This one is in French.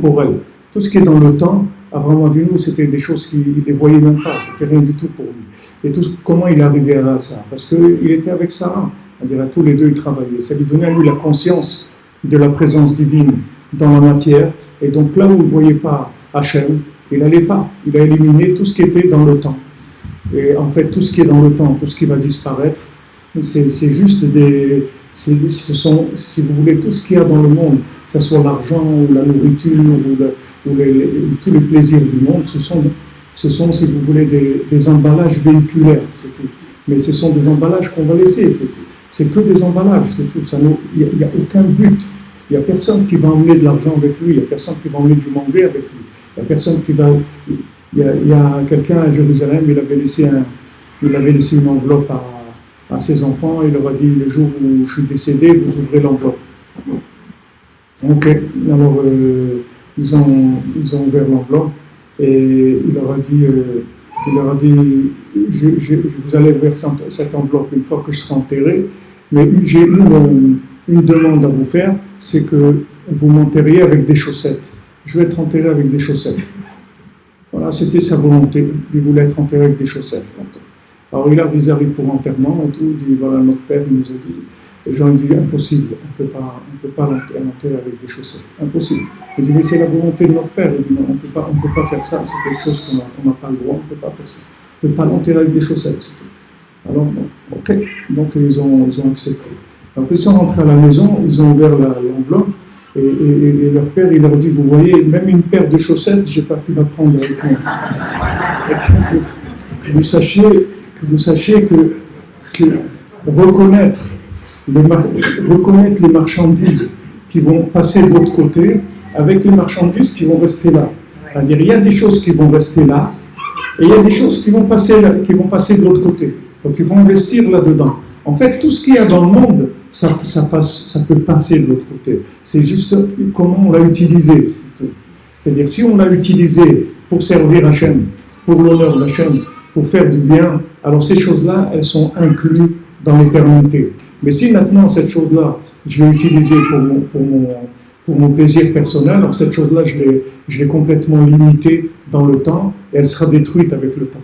pour elle. Tout ce qui est dans le temps, Abraham Avinu, c'était des choses qu'il ne les voyait même pas, c'était rien du tout pour lui. Et comment il est arrivé à ça? Parce qu'il était avec Sarah, on dirait tous les deux ils travaillaient. Ça lui donnait à lui la conscience de la présence divine dans la matière. Et donc là où il ne voyait pas Hachem, il n'allait pas. Il a éliminé tout ce qui était dans le temps. Et en fait, tout ce qui est dans le temps, tout ce qui va disparaître, c'est juste ce sont, si vous voulez, tout ce qu'il y a dans le monde, que ce soit l'argent, ou la nourriture, ou tous les plaisirs du monde, ce sont, si vous voulez, des emballages véhiculaires, c'est tout. Mais ce sont des emballages qu'on va laisser, c'est que des emballages, c'est tout. Il n'y a aucun but. Il n'y a personne qui va emmener de l'argent avec lui, il n'y a personne qui va emmener du manger avec lui, il n'y a personne qui va... Il y a quelqu'un à Jérusalem, il avait laissé une enveloppe à ses enfants, il leur a dit, le jour où je suis décédé, vous ouvrez l'enveloppe. Ok, alors ils ont ouvert l'enveloppe et il leur a dit, vous allez ouvrir cette enveloppe une fois que je serai enterré, mais j'ai une demande à vous faire, c'est que vous m'enterriez avec des chaussettes. Je vais être enterré avec des chaussettes. Voilà, c'était sa volonté. Il voulait être enterré avec des chaussettes. Alors il a réservé pour l'enterrement et tout. Il dit, voilà, notre père il nous a dit. Les gens disent, impossible, on ne peut pas l'enterrer avec des chaussettes. Impossible. Il dit, mais c'est la volonté de notre père. Il dit, non, on ne peut pas faire ça. C'est quelque chose qu'on n'a pas le droit, on ne peut pas faire ça. On ne peut pas l'enterrer avec des chaussettes, c'est tout. Alors, bon, ok. Donc ils ont accepté. Donc ils sont rentrés à la maison, ils ont ouvert l'enveloppe. Et leur père, il leur dit, vous voyez, même une paire de chaussettes, je n'ai pas pu la prendre avec moi. Que vous sachiez que reconnaître les marchandises qui vont passer de l'autre côté avec les marchandises qui vont rester là. C'est-à-dire, il y a des choses qui vont rester là et il y a des choses qui vont passer de l'autre côté. Donc, ils vont investir là-dedans. En fait, tout ce qu'il y a dans le monde, ça peut passer de l'autre côté. C'est juste comment on l'a utilisé. C'est-à-dire, si on l'a utilisé pour servir Hachem, pour l'honneur d'Hachem, pour faire du bien, alors ces choses-là, elles sont incluses dans l'éternité. Mais si maintenant, cette chose-là, je l'ai utilisée pour mon plaisir personnel, alors cette chose-là, je l'ai complètement limitée dans le temps, et elle sera détruite avec le temps.